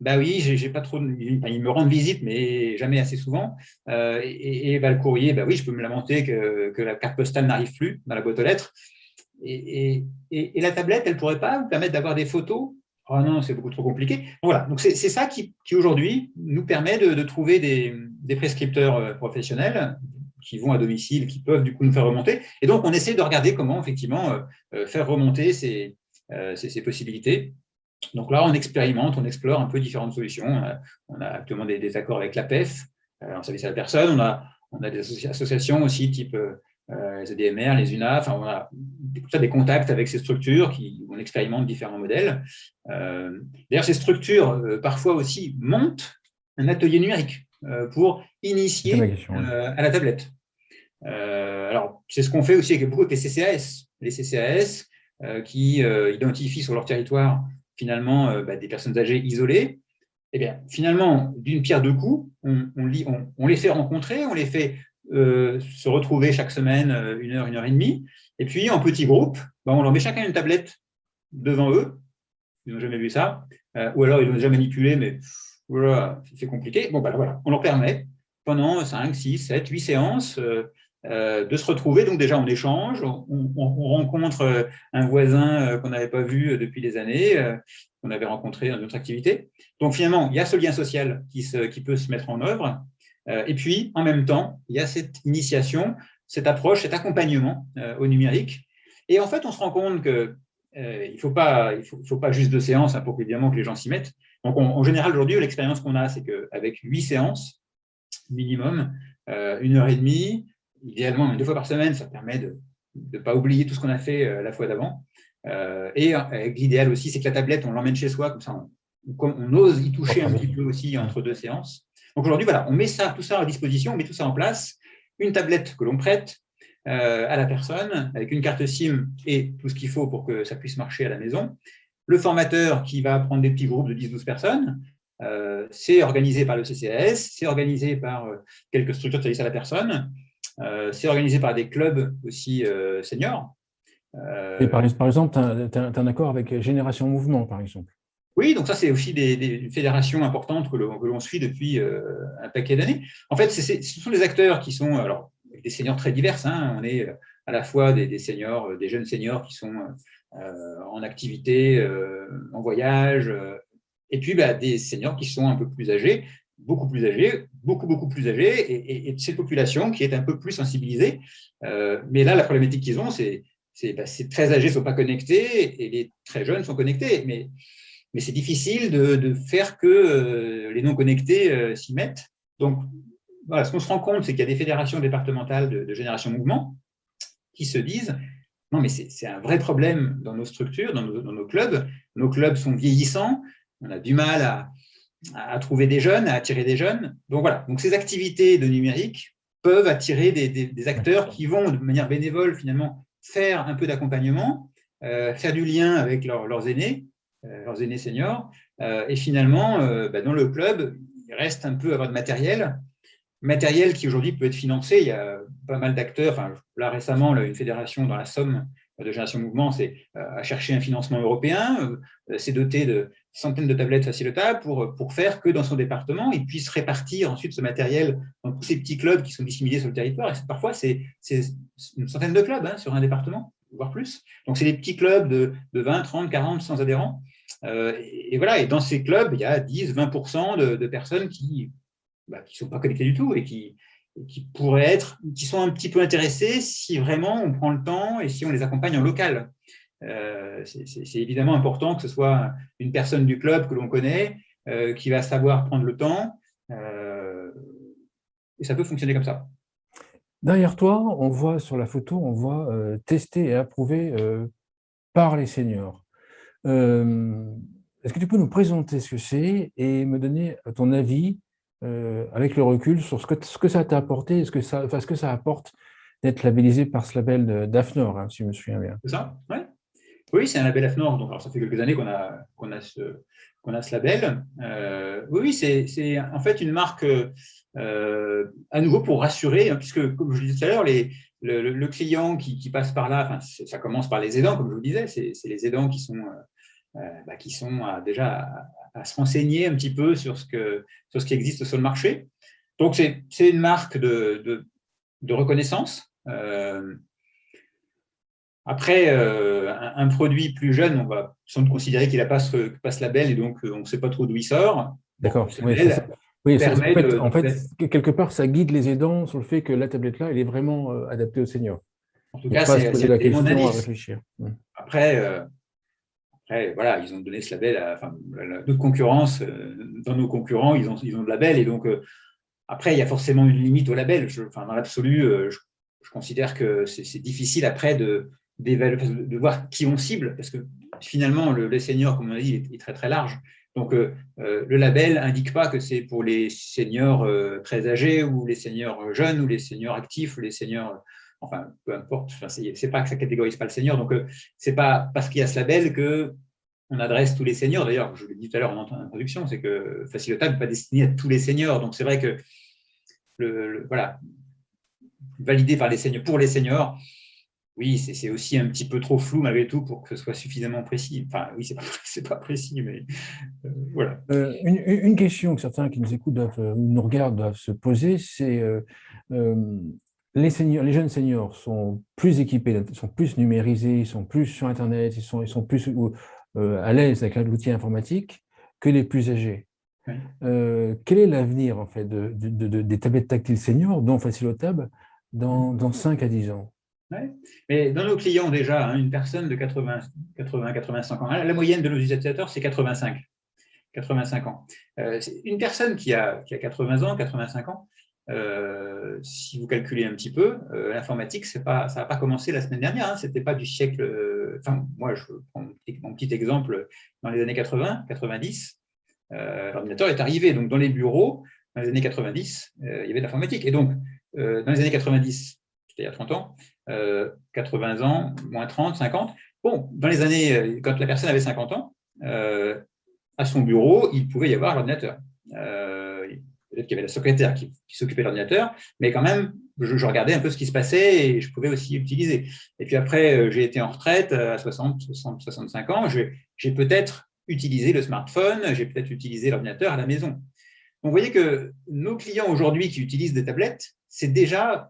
Bah oui, j'ai pas trop. Ils me rendent visite, mais jamais assez souvent. Le courrier, bah oui, je peux me lamenter que la carte postale n'arrive plus dans la boîte aux lettres. Et la tablette, elle pourrait pas vous permettre d'avoir des photos. Oh non, c'est beaucoup trop compliqué. Voilà. Donc c'est ça qui aujourd'hui nous permet de trouver des prescripteurs professionnels qui vont à domicile, qui peuvent du coup nous faire remonter. Et donc on essaie de regarder comment effectivement faire remonter ces possibilités. Donc là, on expérimente, on explore un peu différentes solutions. On a actuellement des accords avec l'APEF, en service à la personne. On a des associations aussi, type les EDMR, les UNA. Enfin, on a des contacts avec ces structures où on expérimente différents modèles. D'ailleurs, ces structures, parfois aussi, montent un atelier numérique pour initier à la tablette. Alors, c'est ce qu'on fait aussi avec beaucoup de CCAS. Les CCAS qui identifient sur leur territoire finalement des personnes âgées isolées. Eh bien, finalement, d'une pierre deux coups, on les fait rencontrer, on les fait se retrouver chaque semaine 1 heure et demie, et puis en petits groupes, on leur met chacun une tablette devant eux, ils n'ont jamais vu ça, ou alors ils l'ont déjà manipulé, mais voilà, c'est compliqué. Voilà, on leur permet pendant 5, 6, 7, 8 séances de se retrouver. Donc déjà, on échange, on rencontre un voisin qu'on n'avait pas vu depuis des années, qu'on avait rencontré dans notre activité. Donc finalement, il y a ce lien social qui peut se mettre en œuvre. Et puis, en même temps, il y a cette initiation, cette approche, cet accompagnement au numérique. Et en fait, on se rend compte que il ne faut pas juste 2 séances pour évidemment que les gens s'y mettent. Donc, en général, aujourd'hui, l'expérience qu'on a, c'est qu'avec 8 séances minimum, 1 heure et demie, idéalement même 2 fois par semaine, ça permet de ne pas oublier tout ce qu'on a fait la fois d'avant. Et l'idéal aussi, c'est que la tablette, on l'emmène chez soi, comme ça, on ose y toucher un petit peu aussi entre 2 séances. Donc aujourd'hui, voilà, on met tout ça à disposition, on met tout ça en place, une tablette que l'on prête à la personne, avec une carte SIM et tout ce qu'il faut pour que ça puisse marcher à la maison. Le formateur qui va prendre des petits groupes de 10-12 personnes, c'est organisé par le CCAS, c'est organisé par quelques structures de service à la personne, c'est organisé par des clubs aussi seniors. Et par exemple, tu as un accord avec Génération Mouvement, par exemple. Oui, donc ça, c'est aussi une fédération importante que l'on suit depuis un paquet d'années. En fait, ce sont des acteurs qui sont, alors, des seniors très divers. Hein. On est à la fois des seniors, des jeunes seniors qui sont en activité, en voyage, et puis des seniors qui sont un peu plus âgés, beaucoup plus âgés, beaucoup plus âgés, et cette population qui est un peu plus sensibilisée. Mais là, la problématique qu'ils ont, c'est ces très âgés ne sont pas connectés et les très jeunes sont connectés. Mais c'est difficile de faire que les non-connectés s'y mettent. Donc, voilà, ce qu'on se rend compte, c'est qu'il y a des fédérations départementales de Génération Mouvement qui se disent « Non, mais c'est un vrai problème dans nos structures, dans nos clubs. Nos clubs sont vieillissants, on a du mal à trouver des jeunes, à attirer des jeunes. » Donc voilà, donc ces activités de numérique peuvent attirer des acteurs qui vont, de manière bénévole, finalement, faire un peu d'accompagnement, faire du lien avec leurs aînés seniors, et finalement, dans le club, il reste un peu à avoir de matériel qui aujourd'hui peut être financé. Il y a pas mal d'acteurs. Enfin, là, récemment, une fédération dans la Somme de Génération Mouvement a cherché un financement européen, s'est doté de centaines de tablettes facilotables pour faire que dans son département, il puisse répartir ensuite ce matériel dans tous ces petits clubs qui sont disséminés sur le territoire. Et parfois, c'est une centaine de clubs sur un département, voire plus. Donc, c'est des petits clubs de 20, 30, 40, 100 adhérents. Et voilà, et dans ces clubs, il y a 10-20% de personnes qui ne sont pas connectées du tout et qui sont un petit peu intéressées si vraiment on prend le temps et si on les accompagne en local. C'est évidemment important que ce soit une personne du club que l'on connaît, qui va savoir prendre le temps, et ça peut fonctionner comme ça. Derrière toi, on voit sur la photo, on voit testé et approuvé par les seniors. Est-ce que tu peux nous présenter ce que c'est et me donner ton avis avec le recul sur ce que ça t'a apporté, ce que ça apporte d'être labellisé par ce label d'AFNOR, si je me souviens bien. C'est ça? Ouais. Oui, c'est un label AFNOR. Donc, alors, ça fait quelques années qu'on a ce label. Oui, c'est en fait une marque, à nouveau pour rassurer, puisque, comme je le disais tout à l'heure, le client qui passe par là, ça commence par les aidants, comme je vous le disais, c'est les aidants qui sont déjà à se renseigner un petit peu sur ce qui existe sur le marché. Donc, c'est une marque de reconnaissance. Après, un produit plus jeune, on va sans doute considérer qu'il n'a pas ce label et donc on ne sait pas trop d'où il sort. D'accord. Ce label permet en fait, quelque part, ça guide les aidants sur le fait que la tablette-là, elle est vraiment adaptée aux seniors. En tout cas, pas à se poser la question, à d'indice. réfléchir. Après, voilà, ils ont donné ce label à notre concurrence. Dans nos concurrents, ils ont le label. Et donc, après, il y a forcément une limite au label. Dans l'absolu, je considère que c'est difficile après de voir qui on cible, parce que finalement, les seniors, comme on a dit, il est très, très large. Donc, le label n'indique pas que c'est pour les seniors très âgés, ou les seniors jeunes, ou les seniors actifs, ou les seniors… Enfin, peu importe, c'est pas que ça catégorise pas le senior. Donc, c'est pas parce qu'il y a ce label qu'on adresse tous les seniors. D'ailleurs, je l'ai dit tout à l'heure en introduction, c'est que Facilotab n'est pas destiné à tous les seniors. Donc, c'est vrai que voilà, validé par les seniors, pour les seniors, oui, c'est aussi un petit peu trop flou malgré tout pour que ce soit suffisamment précis. Enfin, oui, c'est pas précis, mais voilà. Une question que certains qui nous écoutent nous regardent doivent se poser, c'est les jeunes seniors sont plus équipés, sont plus numérisés, ils sont plus sur Internet, ils sont plus à l'aise avec l'outil informatique que les plus âgés. Oui. Quel est l'avenir en fait des tablettes tactiles seniors, dont Facilotab, dans 5 à 10 ans? Ouais. Mais dans nos clients, déjà, une personne de 80-85 ans, la moyenne de nos utilisateurs, c'est 85 ans. Une personne qui a 80 ans, 85 ans, si vous calculez un petit peu, l'informatique, ça n'a pas commencé la semaine dernière, ce n'était pas du siècle… moi, je prends mon petit exemple, dans les années 80, 90, l'ordinateur est arrivé. Donc, dans les bureaux, dans les années 90, il y avait de l'informatique. Et donc, dans les années 90, c'était il y a 30 ans, 80 ans, moins 30, 50. Bon, dans les années, quand la personne avait 50 ans, à son bureau, il pouvait y avoir l'ordinateur. Peut-être qu'il y avait la secrétaire qui s'occupait de l'ordinateur, mais quand même, je regardais un peu ce qui se passait et je pouvais aussi l'utiliser. Et puis après, j'ai été en retraite à 60, 65 ans. J'ai peut-être utilisé le smartphone, j'ai peut-être utilisé l'ordinateur à la maison. Donc, vous voyez que nos clients aujourd'hui qui utilisent des tablettes, c'est déjà,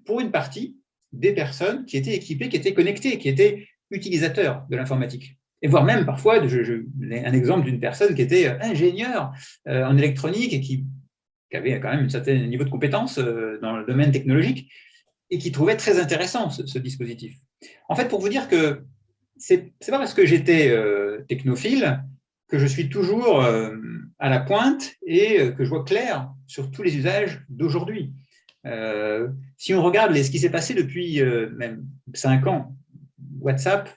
pour une partie, des personnes qui étaient équipées, qui étaient connectées, qui étaient utilisateurs de l'informatique. Et voire même parfois, un exemple d'une personne qui était ingénieure en électronique et qui avait quand même un certain niveau de compétence dans le domaine technologique et qui trouvait très intéressant ce dispositif. En fait, pour vous dire que ce n'est pas parce que j'étais technophile que je suis toujours à la pointe et que je vois clair sur tous les usages d'aujourd'hui. Si on regarde ce qui s'est passé depuis même 5 ans, WhatsApp,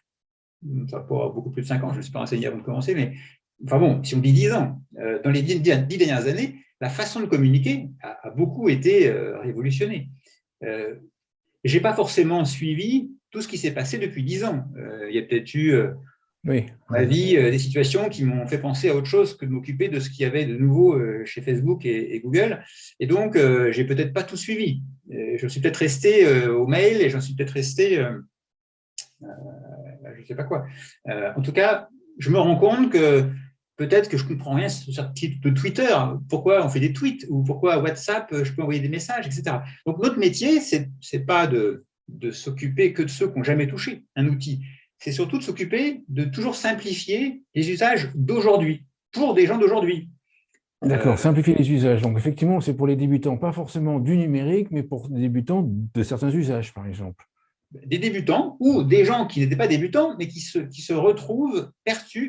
ça va pas beaucoup plus de 5 ans, je ne me suis pas renseigné avant de commencer, mais enfin bon, si on dit 10 ans, dans les 10 dernières années, la façon de communiquer a beaucoup été révolutionnée. Je n'ai pas forcément suivi tout ce qui s'est passé depuis 10 ans. Il y a peut-être eu, Oui. dans ma vie, des situations qui m'ont fait penser à autre chose que de m'occuper de ce qu'il y avait de nouveau chez Facebook et Google. Et donc, je n'ai peut-être pas tout suivi. Je suis peut-être resté au mail et j'en suis peut-être resté, je ne sais pas quoi. En tout cas, je me rends compte que peut-être que je ne comprends rien sur ce type de Twitter. Pourquoi on fait des tweets ou pourquoi WhatsApp, je peux envoyer des messages, etc. Donc, notre métier, ce n'est pas de s'occuper que de ceux qui n'ont jamais touché un outil. C'est surtout de s'occuper de toujours simplifier les usages d'aujourd'hui, pour des gens d'aujourd'hui. D'accord, simplifier les usages. Donc, effectivement, c'est pour les débutants, pas forcément du numérique, mais pour les débutants de certains usages, par exemple. Des débutants ou des gens qui n'étaient pas débutants, mais qui se retrouvent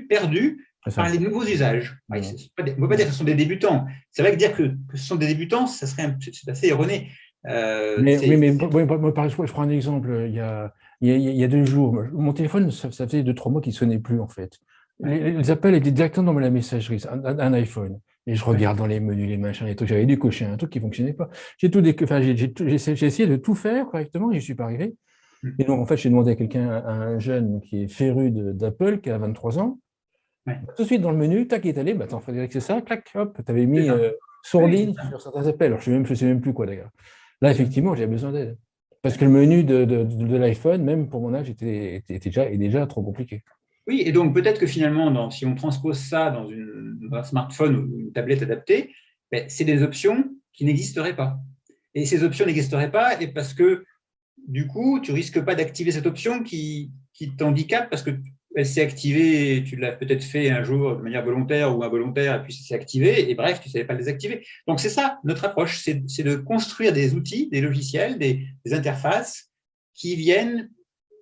perdus par les nouveaux usages. On ne peut pas dire que ce sont des débutants. C'est vrai que dire que ce sont des débutants, c'est assez erroné. Par exemple, je prends un exemple. Il y a 2 jours, mon téléphone, ça faisait 2-3 mois qu'il ne sonnait plus, en fait. Les appels étaient directement dans la messagerie, un iPhone. Et je regarde dans les menus, les machins, les trucs. J'avais dû cocher un truc qui ne fonctionnait pas. J'ai essayé de tout faire correctement et je ne suis pas arrivé. Et donc, en fait, j'ai demandé à quelqu'un, à un jeune qui est féru d'Apple, qui a 23 ans. Tout de suite dans le menu, tac, il est allé. Attends, Frédéric, c'est ça, clac, hop, tu avais mis sourdine sur certains appels. Alors, je ne sais même plus quoi, d'ailleurs. Là, effectivement, j'ai besoin d'aide. Parce que le menu de l'iPhone, même pour mon âge, est déjà trop compliqué. Oui, et donc peut-être que finalement, si on transpose ça dans un smartphone ou une tablette adaptée, c'est des options qui n'existeraient pas. Et ces options n'existeraient pas et parce que, du coup, tu ne risques pas d'activer cette option qui t'handicape parce qu'elle s'est activée, tu l'as peut-être fait un jour de manière volontaire ou involontaire, et puis ça s'est activé, et bref, tu ne savais pas le désactiver. Donc, c'est ça, notre approche, c'est de construire des outils, des logiciels, des interfaces qui viennent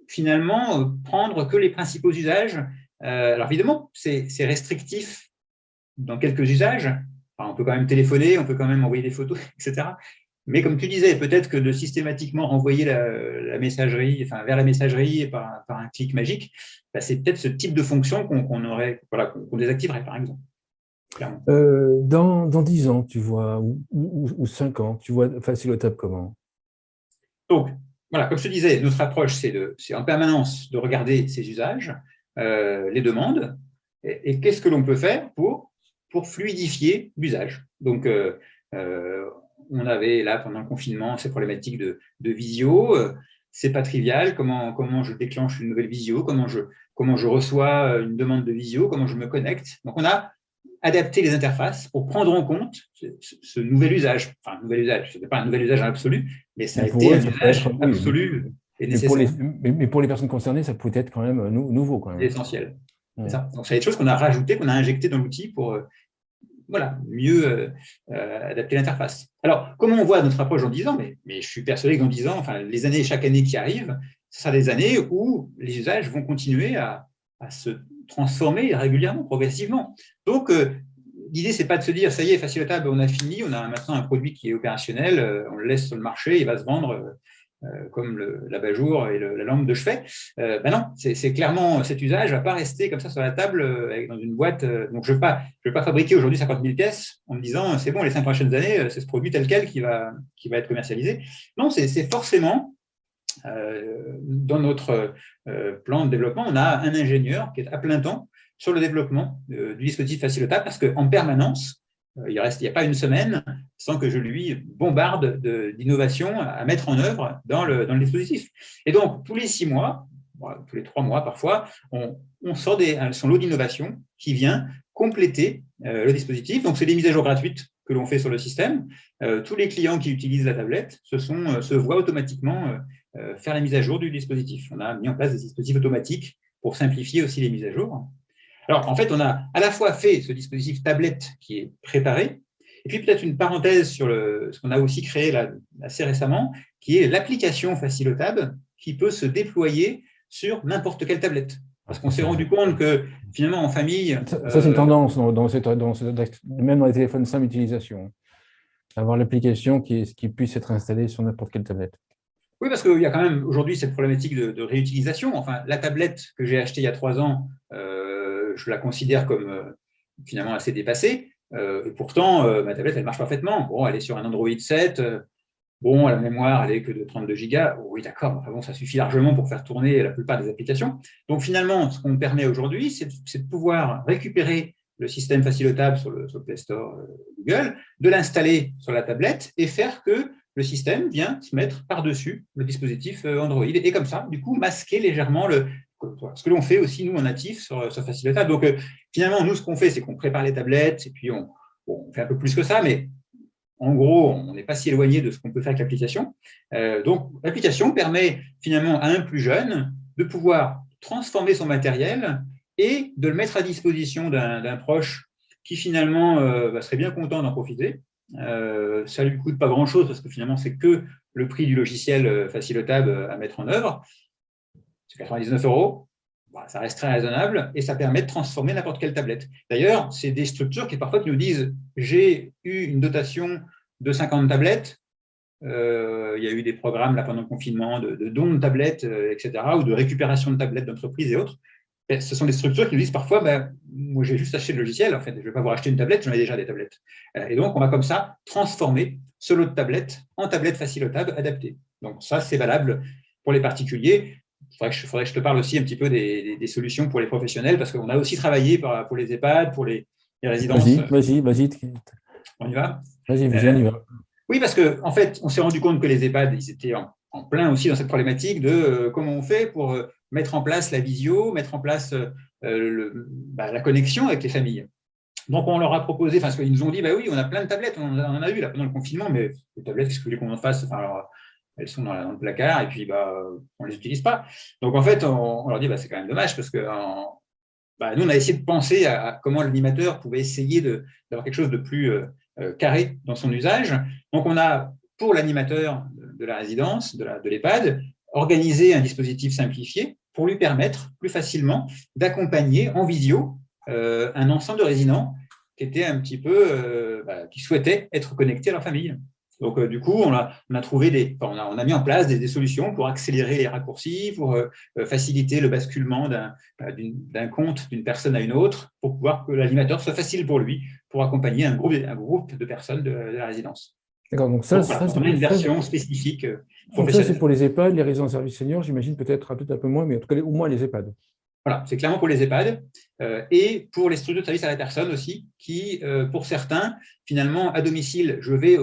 finalement prendre que les principaux usages. Alors, évidemment, c'est restrictif dans quelques usages. Enfin, on peut quand même téléphoner, on peut quand même envoyer des photos, etc. Mais comme tu disais, peut-être que de systématiquement renvoyer la messagerie, enfin, vers la messagerie par un clic magique, c'est peut-être ce type de fonction qu'on désactiverait, par exemple. Dans 10 ans, tu vois, ou 5 ans, tu vois Facilotap comment? Donc, voilà, comme je te disais, notre approche, c'est en permanence de regarder ces usages, les demandes, et qu'est-ce que l'on peut faire pour fluidifier l'usage. Donc, on avait là, pendant le confinement, ces problématiques de visio. C'est pas trivial, comment je déclenche une nouvelle visio, comment je reçois une demande de visio, comment je me connecte. Donc, on a adapté les interfaces pour prendre en compte ce nouvel usage. Enfin, nouvel usage, ce n'est pas un nouvel usage absolu, mais ça a été un usage absolu et nécessaire. Mais pour les personnes concernées, ça pouvait être quand même nouveau. Quand même. C'est essentiel. C'est ça. Donc, c'est des choses qu'on a rajoutées, qu'on a injectées dans l'outil pour mieux adapter l'interface. Alors, comment on voit notre approche dans 10 ans, mais je suis persuadé que dans 10 ans, enfin, chaque année qui arrive, ce sera des années où les usages vont continuer à se transformer régulièrement, progressivement. Donc, l'idée, ce n'est pas de se dire, ça y est, Facilotap, on a fini, on a maintenant un produit qui est opérationnel, on le laisse sur le marché, il va se vendre comme l'abat-jour et la lampe de chevet. Non, c'est clairement cet usage ne va pas rester comme ça sur la table dans une boîte. Donc, je ne vais pas fabriquer aujourd'hui 50 000 pièces en me disant, c'est bon, les 5 prochaines années, c'est ce produit tel quel qui va être commercialisé. Non, c'est forcément, dans notre plan de développement, on a un ingénieur qui est à plein temps sur le développement du dispositif Facilotap parce qu'en permanence, il n'y a pas une semaine sans que je lui bombarde d'innovations à mettre en œuvre dans le dispositif. Et donc, tous les 6 mois, tous les 3 mois parfois, on sort son lot d'innovation qui vient compléter le dispositif. Donc, c'est des mises à jour gratuites que l'on fait sur le système. Tous les clients qui utilisent la tablette se voient automatiquement faire la mise à jour du dispositif. On a mis en place des dispositifs automatiques pour simplifier aussi les mises à jour. Alors, en fait, on a à la fois fait ce dispositif tablette qui est préparé, et puis peut-être une parenthèse sur ce qu'on a aussi créé là, assez récemment, qui est l'application Facilotab qui peut se déployer sur n'importe quelle tablette. Parce qu'on s'est rendu compte que finalement en famille… Ça c'est une tendance même dans les téléphones sans utilisation, avoir l'application qui puisse être installée sur n'importe quelle tablette. Oui, parce qu'il y a quand même aujourd'hui cette problématique de réutilisation. Enfin, la tablette que j'ai achetée il y a 3 ans, je la considère comme finalement assez dépassée. Et pourtant, ma tablette, elle marche parfaitement. Bon, elle est sur un Android 7. Bon, la mémoire, elle est que de 32 gigas. Oh, oui, d'accord. Enfin, bon, ça suffit largement pour faire tourner la plupart des applications. Donc, finalement, ce qu'on permet aujourd'hui, c'est de pouvoir récupérer le système Facilotab sur le Play Store Google, de l'installer sur la tablette et faire que le système vient se mettre par-dessus le dispositif Android. Et comme ça, du coup, masquer légèrement ce que l'on fait aussi, nous, en natif, sur Facilotab. Donc, finalement, nous, ce qu'on fait, c'est qu'on prépare les tablettes et puis on fait un peu plus que ça, mais en gros, on n'est pas si éloigné de ce qu'on peut faire avec l'application. Donc, l'application permet finalement à un plus jeune de pouvoir transformer son matériel et de le mettre à disposition d'un proche qui finalement serait bien content d'en profiter. Ça ne lui coûte pas grand-chose parce que finalement, c'est que le prix du logiciel Facilotab à mettre en œuvre. C'est 99 €. Voilà, ça reste très raisonnable et ça permet de transformer n'importe quelle tablette. D'ailleurs, c'est des structures qui parfois nous disent « j'ai eu une dotation de 50 tablettes ». Il y a eu des programmes là, pendant le confinement de dons de tablettes, etc., ou de récupération de tablettes d'entreprises et autres. Et ce sont des structures qui nous disent parfois moi, j'ai juste acheté le logiciel, en fait, je ne vais pas avoir acheté une tablette, j'en ai déjà des tablettes. Et donc, on va comme ça transformer ce lot de tablettes en tablettes Facilotab adaptées. Donc, ça, c'est valable pour les particuliers. Il faudrait que je te parle aussi un petit peu des solutions pour les professionnels, parce qu'on a aussi travaillé pour les EHPAD, pour les résidences. Vas-y. On y va ? Vas-y, on y va. Oui, parce qu'en fait, on s'est rendu compte que les EHPAD, ils étaient en plein aussi dans cette problématique de comment on fait pour mettre en place la visio, mettre en place la connexion avec les familles. Donc, on leur a proposé, parce qu'ils nous ont dit, oui, on a plein de tablettes, on en a eu là pendant le confinement, mais les tablettes, qu'est-ce que vous voulez qu'on en fasse ? Alors, elles sont dans le placard et puis on ne les utilise pas. Donc, en fait, on leur dit, c'est quand même dommage parce que nous, on a essayé de penser à comment l'animateur pouvait essayer d'avoir quelque chose de plus carré dans son usage. Donc, on a, pour l'animateur de la résidence, de l'EHPAD, organisé un dispositif simplifié pour lui permettre plus facilement d'accompagner en visio un ensemble de résidents qui étaient un petit peu, qui souhaitaient être connectés à leur famille. Donc, du coup, on a trouvé on a mis en place des solutions pour accélérer les raccourcis, pour faciliter le basculement d'un compte d'une personne à une autre, pour pouvoir que l'animateur soit facile pour lui, pour accompagner un groupe de personnes de la résidence. D'accord, donc on a une version spécifique professionnelle. Ça, c'est pour les EHPAD, les résidences services seniors, j'imagine peut-être un peu moins, mais en tout cas, au moins les EHPAD. Voilà, c'est clairement pour les EHPAD et pour les structures de service à la personne aussi, qui, pour certains, finalement, à domicile, je vais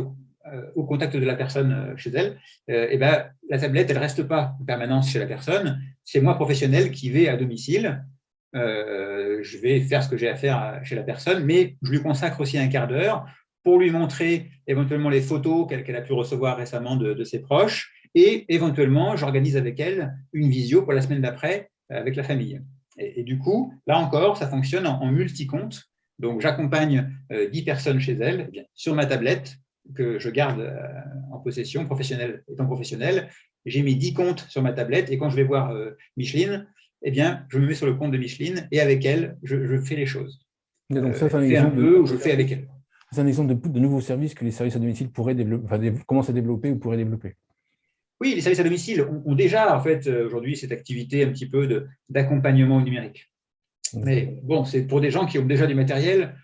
au contact de la personne chez elle, la tablette, elle ne reste pas en permanence chez la personne. C'est moi, professionnel, qui vais à domicile. Je vais faire ce que j'ai à faire chez la personne, mais je lui consacre aussi un quart d'heure pour lui montrer éventuellement les photos qu'elle a pu recevoir récemment de ses proches et éventuellement, j'organise avec elle une visio pour la semaine d'après avec la famille. Et du coup, là encore, ça fonctionne en multi-compte. Donc, j'accompagne 10 personnes chez elle sur ma tablette que je garde en possession, étant professionnel. J'ai mis 10 comptes sur ma tablette et quand je vais voir Micheline, je me mets sur le compte de Micheline et avec elle, je fais les choses. Donc ça, je fais avec elle. C'est un exemple de nouveaux services que les services à domicile pourraient commencent à développer ou pourraient développer. Oui, les services à domicile ont déjà, en fait, aujourd'hui, cette activité un petit peu d'accompagnement numérique. Mais bon, c'est pour des gens qui ont déjà du matériel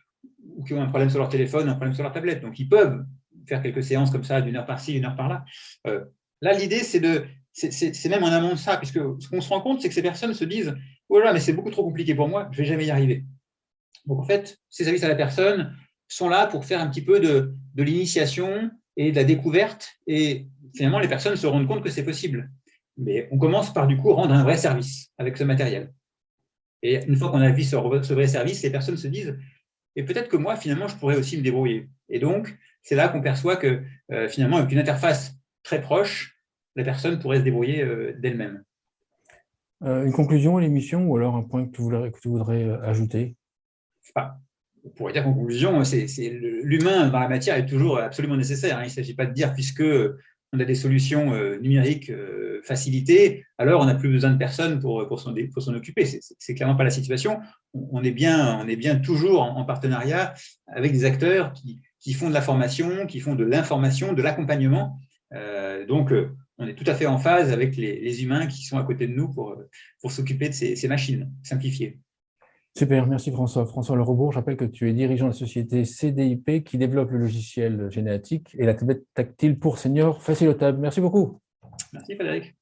ou qui ont un problème sur leur téléphone, un problème sur leur tablette. Donc, ils peuvent faire quelques séances comme ça, d'1 heure par-ci, 1 heure par-là. Là, l'idée, c'est même en amont de ça, puisque ce qu'on se rend compte, c'est que ces personnes se disent « Oh là, mais c'est beaucoup trop compliqué pour moi, je ne vais jamais y arriver ». Donc, en fait, ces services à la personne sont là pour faire un petit peu de l'initiation et de la découverte. Et finalement, les personnes se rendent compte que c'est possible. Mais on commence par du coup rendre un vrai service avec ce matériel. Et une fois qu'on a vu ce vrai service, les personnes se disent et peut-être que moi, finalement, je pourrais aussi me débrouiller. Et donc, c'est là qu'on perçoit que finalement, avec une interface très proche, la personne pourrait se débrouiller d'elle-même. Une conclusion à l'émission ou alors un point que tu voudrais ajouter? Enfin, on pourrait dire qu'en conclusion, l'humain dans la matière est toujours absolument nécessaire. Hein. Il ne s'agit pas de dire, puisque on a des solutions numériques facilitées, alors on n'a plus besoin de personne pour s'en occuper. C'est clairement pas la situation. On est bien toujours en partenariat avec des acteurs qui font de la formation, qui font de l'information, de l'accompagnement. Donc, on est tout à fait en phase avec les humains qui sont à côté de nous pour s'occuper de ces machines simplifiées. Super, merci François. François Lerebourg, je rappelle que tu es dirigeant de la société CDIP qui développe le logiciel génétique et la tablette tactile pour seniors facilitable. Merci beaucoup. Merci Frédéric.